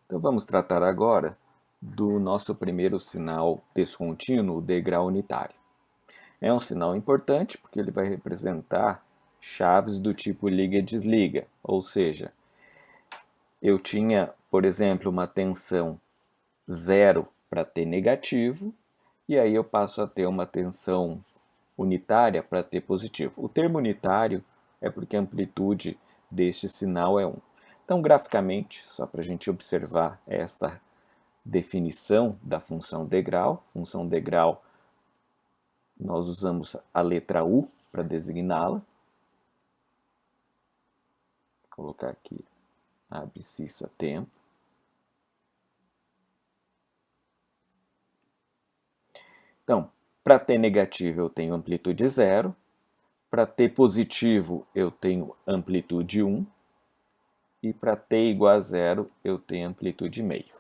Então vamos tratar agora do nosso primeiro sinal descontínuo, o degrau unitário. É um sinal importante porque ele vai representar chaves do tipo liga-desliga, ou seja, eu tinha, por exemplo, uma tensão zero para T negativo, e aí eu passo a ter uma tensão unitária para T positivo. O termo unitário é porque a amplitude deste sinal é 1. Então, graficamente, só para a gente observar esta definição da função degrau. Função degrau, nós usamos a letra U para designá-la. Vou colocar aqui a abscissa tempo. Então, para T negativo eu tenho amplitude 0, para T positivo eu tenho amplitude 1, e para T igual a 0 eu tenho amplitude meio.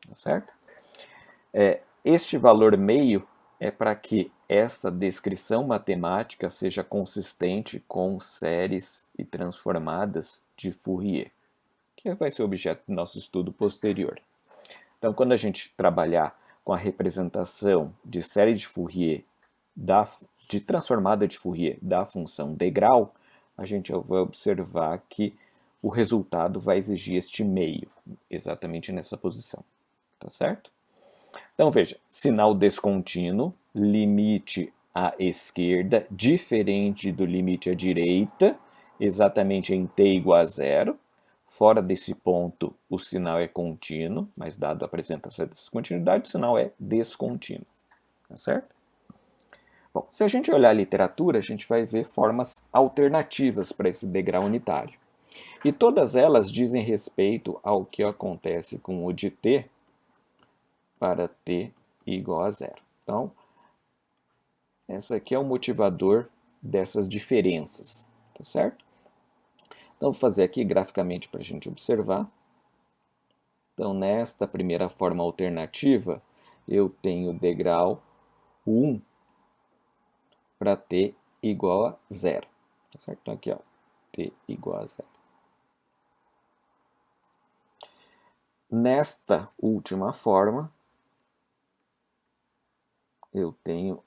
Tá certo? Este valor meio é para que essa descrição matemática seja consistente com séries e transformadas de Fourier, que vai ser objeto do nosso estudo posterior. Então, quando a gente trabalhar com a representação de série de Fourier, de transformada de Fourier da função degrau, a gente vai observar que o resultado vai exigir este meio, exatamente nessa posição. Tá certo? Então, veja, sinal descontínuo, limite à esquerda, diferente do limite à direita, exatamente em t igual a zero. Fora desse ponto, o sinal é contínuo, mas dado apresenta essa descontinuidade, o sinal é descontínuo. Tá certo? Bom, se a gente olhar a literatura, a gente vai ver formas alternativas para esse degrau unitário. E todas elas dizem respeito ao que acontece com o de t para t igual a zero. Então, essa aqui é o motivador dessas diferenças, tá certo? Então, vou fazer aqui graficamente para a gente observar. Então, nesta primeira forma alternativa, eu tenho degrau 1 para t igual a zero. Tá certo? Então, aqui, ó, t igual a zero. Nesta última forma, eu tenho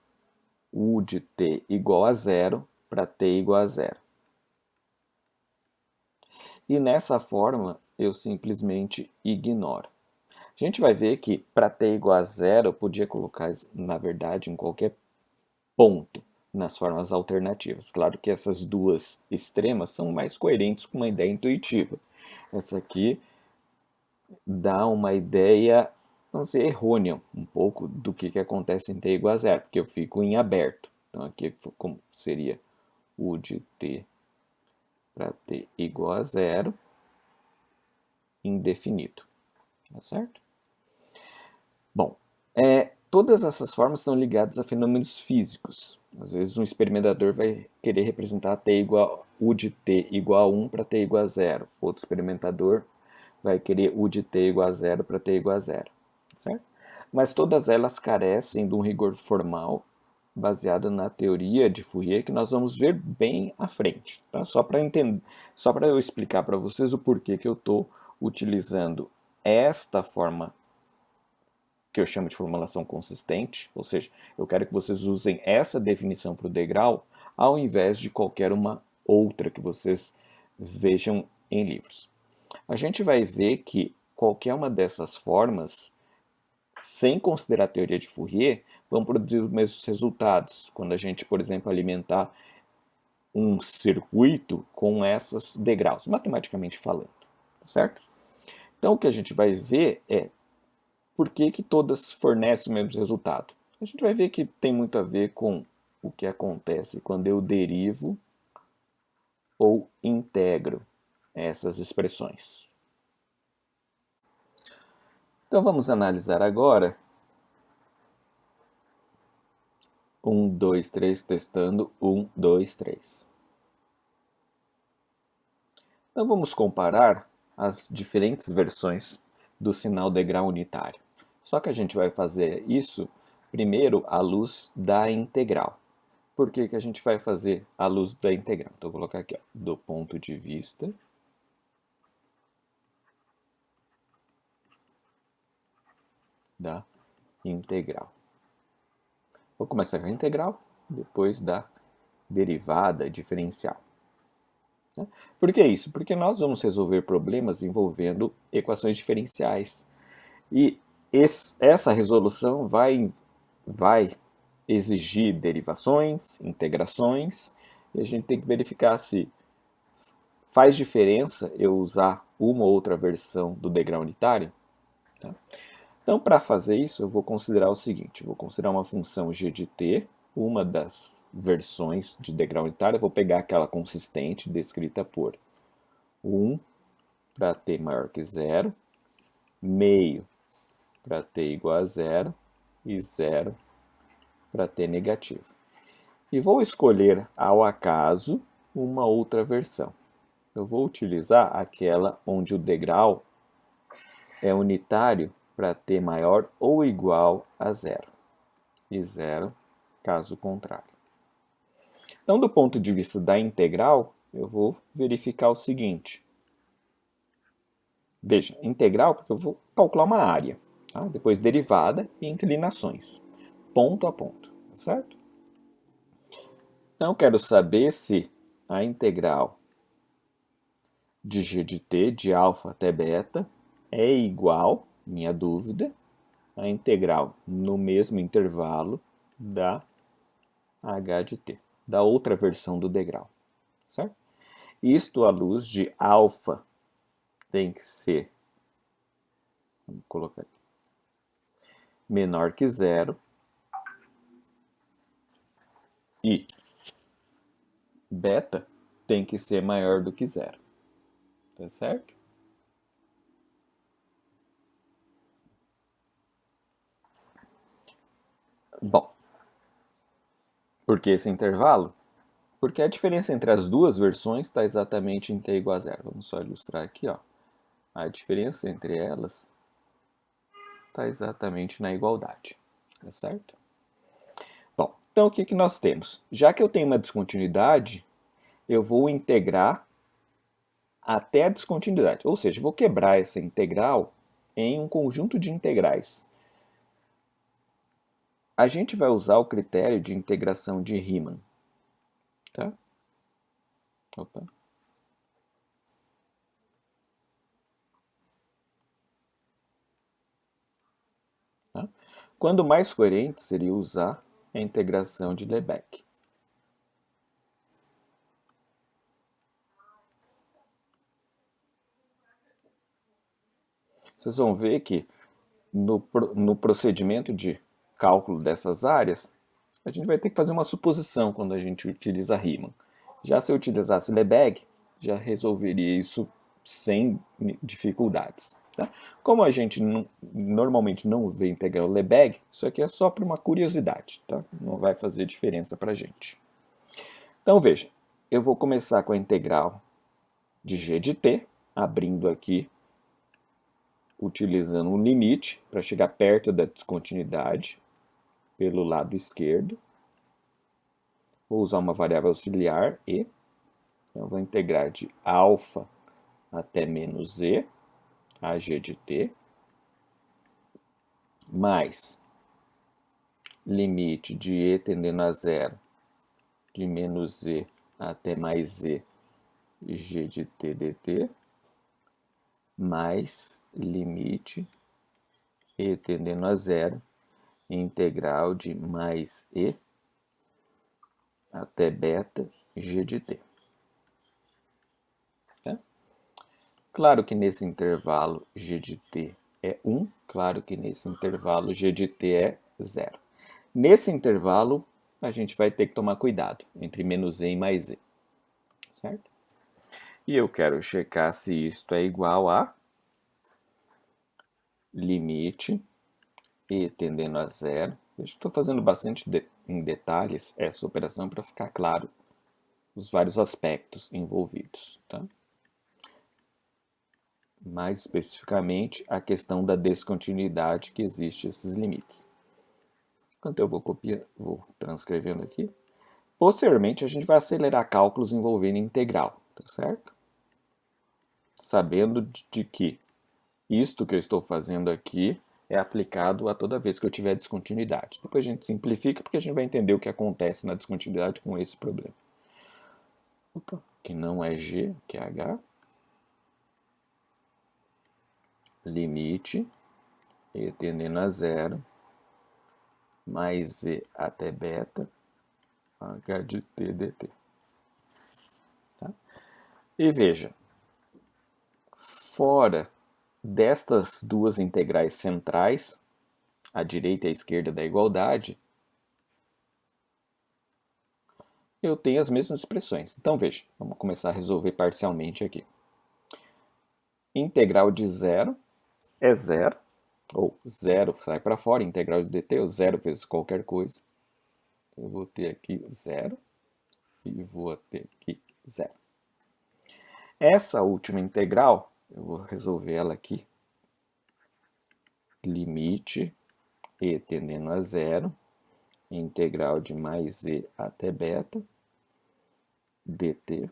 u de t igual a zero para t igual a zero. E nessa forma, eu simplesmente ignoro. A gente vai ver que para t igual a zero, eu podia colocar, na verdade, em qualquer ponto nas formas alternativas. Claro que essas duas extremas são mais coerentes com uma ideia intuitiva. Essa aqui dá uma ideia, não sei, errônea um pouco do que acontece em t igual a zero, porque eu fico em aberto. Então aqui como seria u de t para t igual a zero, indefinido. Tá certo? Bom, todas essas formas estão ligadas a fenômenos físicos. Às vezes um experimentador vai querer representar t igual, u de t igual a 1 para t igual a 0. Outro experimentador vai querer u de t igual a 0 para t igual a 0. Certo? Mas todas elas carecem de um rigor formal baseado na teoria de Fourier, que nós vamos ver bem à frente. Tá? Só para eu explicar para vocês o porquê que eu estou utilizando esta forma que eu chamo de formulação consistente, ou seja, eu quero que vocês usem essa definição para o degrau ao invés de qualquer uma outra que vocês vejam em livros. A gente vai ver que qualquer uma dessas formas, sem considerar a teoria de Fourier, vão produzir os mesmos resultados. Quando a gente, por exemplo, alimentar um circuito com essas degraus, matematicamente falando, certo? Então o que a gente vai ver é por que todas fornecem o mesmo resultado. A gente vai ver que tem muito a ver com o que acontece quando eu derivo ou integro essas expressões. Então vamos analisar agora 1, 2, 3, testando 1, 2, 3. Então vamos comparar as diferentes versões do sinal degrau unitário. Só que a gente vai fazer isso primeiro à luz da integral. Por que a gente vai fazer à luz da integral? Então, vou colocar aqui, ó, do ponto de vista da integral. Vou começar com a integral, depois da derivada diferencial. Por que isso? Porque nós vamos resolver problemas envolvendo equações diferenciais. E essa resolução vai exigir derivações, integrações, e a gente tem que verificar se faz diferença eu usar uma ou outra versão do degrau unitário. Tá? Então, para fazer isso, eu vou considerar o seguinte, vou considerar uma função g de t, uma das versões de degrau unitário, eu vou pegar aquela consistente descrita por 1 para t maior que zero, meio para t igual a zero e zero para t negativo. E vou escolher ao acaso uma outra versão. Eu vou utilizar aquela onde o degrau é unitário para t maior ou igual a zero. E zero, caso contrário. Então, do ponto de vista da integral, eu vou verificar o seguinte. Veja, integral, porque eu vou calcular uma área. Tá? Depois derivada e inclinações. Ponto a ponto, certo? Então, eu quero saber se a integral de g de t, de alfa até beta, é igual, minha dúvida, à integral no mesmo intervalo da h de t, da outra versão do degrau, certo? Isto à luz de alfa tem que ser, vamos colocar aqui, menor que zero e beta tem que ser maior do que zero, tá certo? Bom, por que esse intervalo? Porque a diferença entre as duas versões está exatamente em t igual a zero. Vamos só ilustrar aqui, ó. A diferença entre elas está exatamente na igualdade, tá certo? Bom, então o que nós temos? Já que eu tenho uma descontinuidade, eu vou integrar até a descontinuidade. Ou seja, vou quebrar essa integral em um conjunto de integrais. A gente vai usar o critério de integração de Riemann. Tá? Opa. Tá? Quando mais coerente seria usar a integração de Lebesgue. Vocês vão ver que no procedimento de cálculo dessas áreas, a gente vai ter que fazer uma suposição quando a gente utiliza Riemann. Já se eu utilizasse Lebesgue, já resolveria isso sem dificuldades. Tá? Como a gente normalmente não vê integral Lebesgue, isso aqui é só para uma curiosidade, tá? Não vai fazer diferença para a gente. Então veja, eu vou começar com a integral de g de t, abrindo aqui, utilizando um limite para chegar perto da descontinuidade pelo lado esquerdo. Vou usar uma variável auxiliar e eu vou integrar de alfa até menos e, a g de t, mais limite de e tendendo a zero, de menos e até mais e, g de t dt, mais limite e tendendo a zero, integral de mais e até beta g de t. Tá? Claro que nesse intervalo g de t é 1, claro que nesse intervalo g de t é 0. Nesse intervalo, a gente vai ter que tomar cuidado entre menos e mais e, certo? E eu quero checar se isto é igual a limite e tendendo a zero. Eu estou fazendo bastante em detalhes essa operação para ficar claro os vários aspectos envolvidos. Tá? Mais especificamente, a questão da descontinuidade que existe esses limites. Então eu vou transcrevendo aqui. Posteriormente, a gente vai acelerar cálculos envolvendo integral, tá certo? Sabendo de que isto que eu estou fazendo aqui é aplicado a toda vez que eu tiver descontinuidade. Depois a gente simplifica porque a gente vai entender o que acontece na descontinuidade com esse problema. Opa, que não é G, que é H. Limite e tendendo a zero, mais Z até beta, H de T dt. Tá? E veja, fora destas duas integrais centrais, a direita e a esquerda da igualdade, eu tenho as mesmas expressões. Então veja, vamos começar a resolver parcialmente aqui. Integral de zero é zero, ou zero sai para fora, integral de dt, ou zero vezes qualquer coisa. Eu vou ter aqui zero e vou ter aqui zero. Essa última integral, eu vou resolver ela aqui. Limite e tendendo a zero, integral de mais z até beta, dt.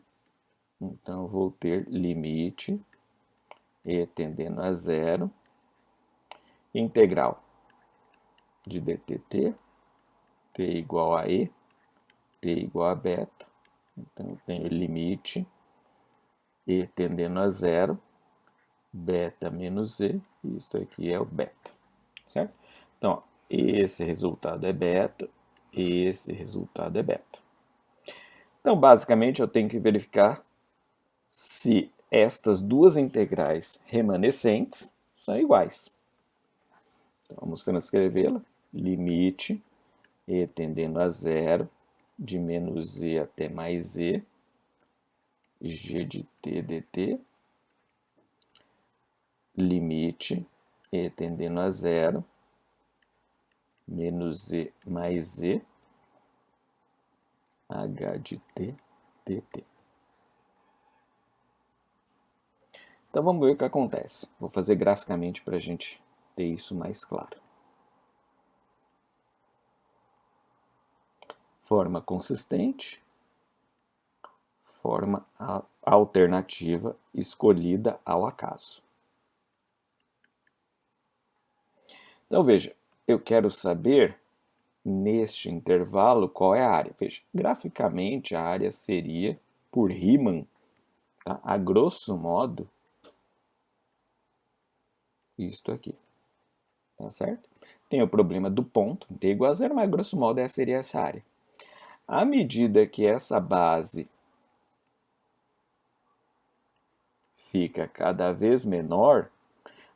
Então, eu vou ter limite e tendendo a zero, integral de dtt, t igual a e, t igual a beta. Então, eu tenho limite e tendendo a zero, beta menos z, e isso aqui é o beta, certo? Então, ó, esse resultado é beta, esse resultado é beta. Então, basicamente, eu tenho que verificar se estas duas integrais remanescentes são iguais. Então, vamos transcrevê-la. Limite e tendendo a zero, de menos z até mais z, g de t dt, limite e tendendo a zero, menos z mais z, h de t dt. Então vamos ver o que acontece. Vou fazer graficamente para a gente ter isso mais claro. Forma consistente, forma alternativa escolhida ao acaso. Então veja, eu quero saber neste intervalo qual é a área. Veja, graficamente a área seria por Riemann, tá? A grosso modo, isto aqui, tá certo? Tem o problema do ponto, t igual a zero, mas grosso modo essa seria essa área. À medida que essa base fica cada vez menor,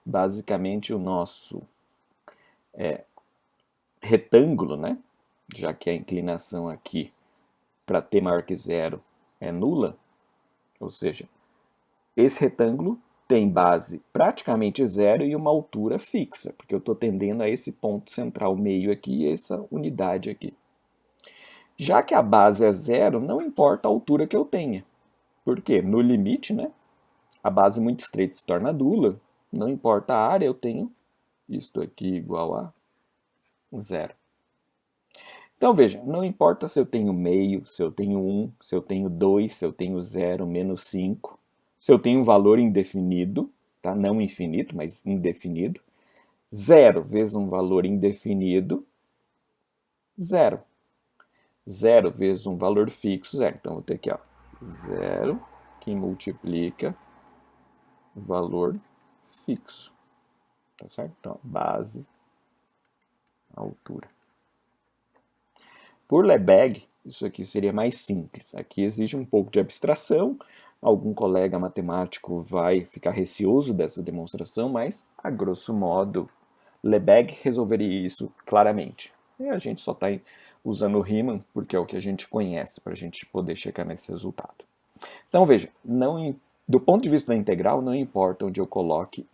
basicamente o nosso retângulo, né? Já que a inclinação aqui para t maior que zero é nula, ou seja, esse retângulo tem base praticamente zero e uma altura fixa, porque eu estou tendendo a esse ponto central meio aqui e essa unidade aqui. Já que a base é zero, não importa a altura que eu tenha. Por quê? No limite, né? A base muito estreita se torna nula, não importa a área, eu tenho isto aqui igual a zero. Então veja, não importa se eu tenho meio, se eu tenho 1, se eu tenho 2, se eu tenho 0, menos 5, se eu tenho um valor indefinido, tá? Não infinito, mas indefinido. 0 vezes um valor indefinido, 0. 0 vezes um valor fixo, 0. Então vou ter aqui, ó, 0 que multiplica o valor fixo. Tá certo? Então, base, altura. Por Lebesgue, isso aqui seria mais simples. Aqui exige um pouco de abstração. Algum colega matemático vai ficar receoso dessa demonstração, mas, a grosso modo, Lebesgue resolveria isso claramente. E a gente só está usando o Riemann porque é o que a gente conhece, para a gente poder chegar nesse resultado. Então, veja, do ponto de vista da integral, não importa onde eu coloque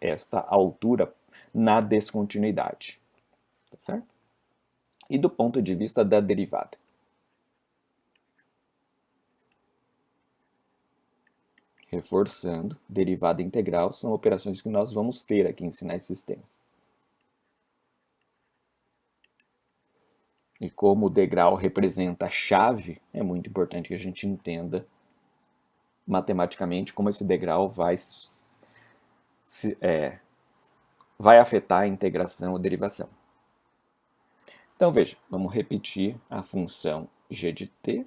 esta altura na descontinuidade. Tá certo? E do ponto de vista da derivada. Reforçando, derivada integral são operações que nós vamos ter aqui em sinais sistemas. E como o degrau representa a chave, é muito importante que a gente entenda matematicamente como esse degrau vai vai afetar a integração ou derivação. Então, veja, vamos repetir a função g de t,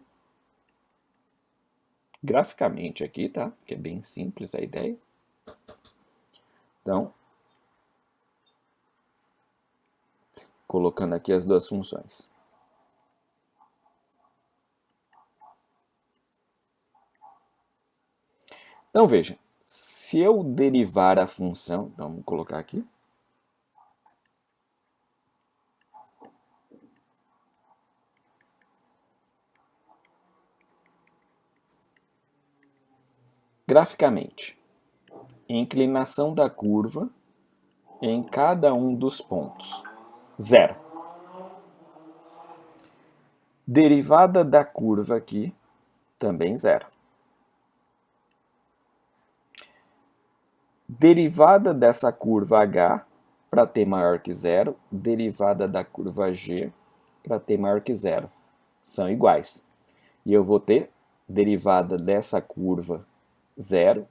graficamente aqui, tá? Que é bem simples a ideia. Então, colocando aqui as duas funções. Então, veja, se eu derivar a função, vamos colocar aqui, graficamente, inclinação da curva em cada um dos pontos, 0. Derivada da curva aqui, também 0. Derivada dessa curva h para t maior que 0, derivada da curva g para t maior que 0. São iguais. E eu vou ter derivada dessa curva 0,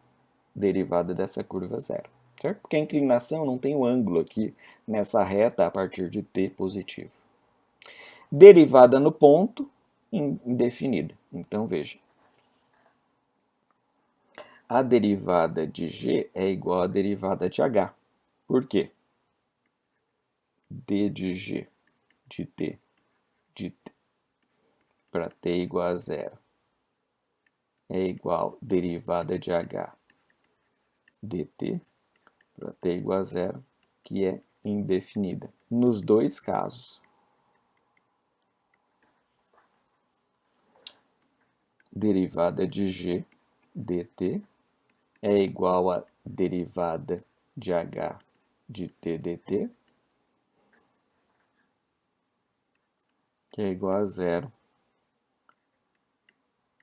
derivada dessa curva 0. Certo? Porque a inclinação não tem o ângulo aqui nessa reta a partir de t positivo. Derivada no ponto, indefinida. Então, veja. A derivada de g é igual à derivada de h. Por quê? d de g de t para t igual a 0 é igual a derivada de h dt para t igual a 0, que é indefinida. Nos dois casos. Derivada de g dt é igual a derivada de h de t dt, que é igual a 0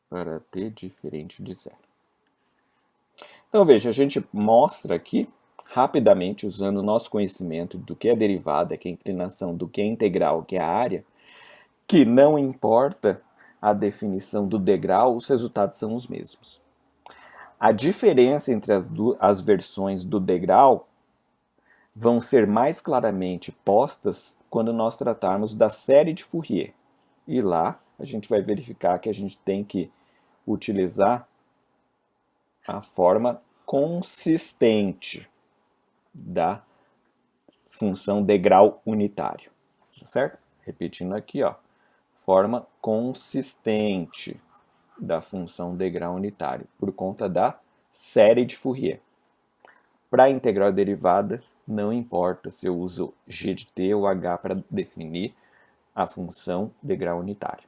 para t diferente de 0. Então, veja, a gente mostra aqui, rapidamente, usando o nosso conhecimento do que é derivada, que é inclinação, do que é integral, que é a área, que não importa a definição do degrau, os resultados são os mesmos. A diferença entre as versões do degrau vão ser mais claramente postas quando nós tratarmos da série de Fourier. E lá a gente vai verificar que a gente tem que utilizar a forma consistente da função degrau unitário. Certo? Repetindo aqui, ó, forma consistente da função degrau unitário, por conta da série de Fourier. Para a integral derivada, não importa se eu uso g de t ou h para definir a função degrau unitário.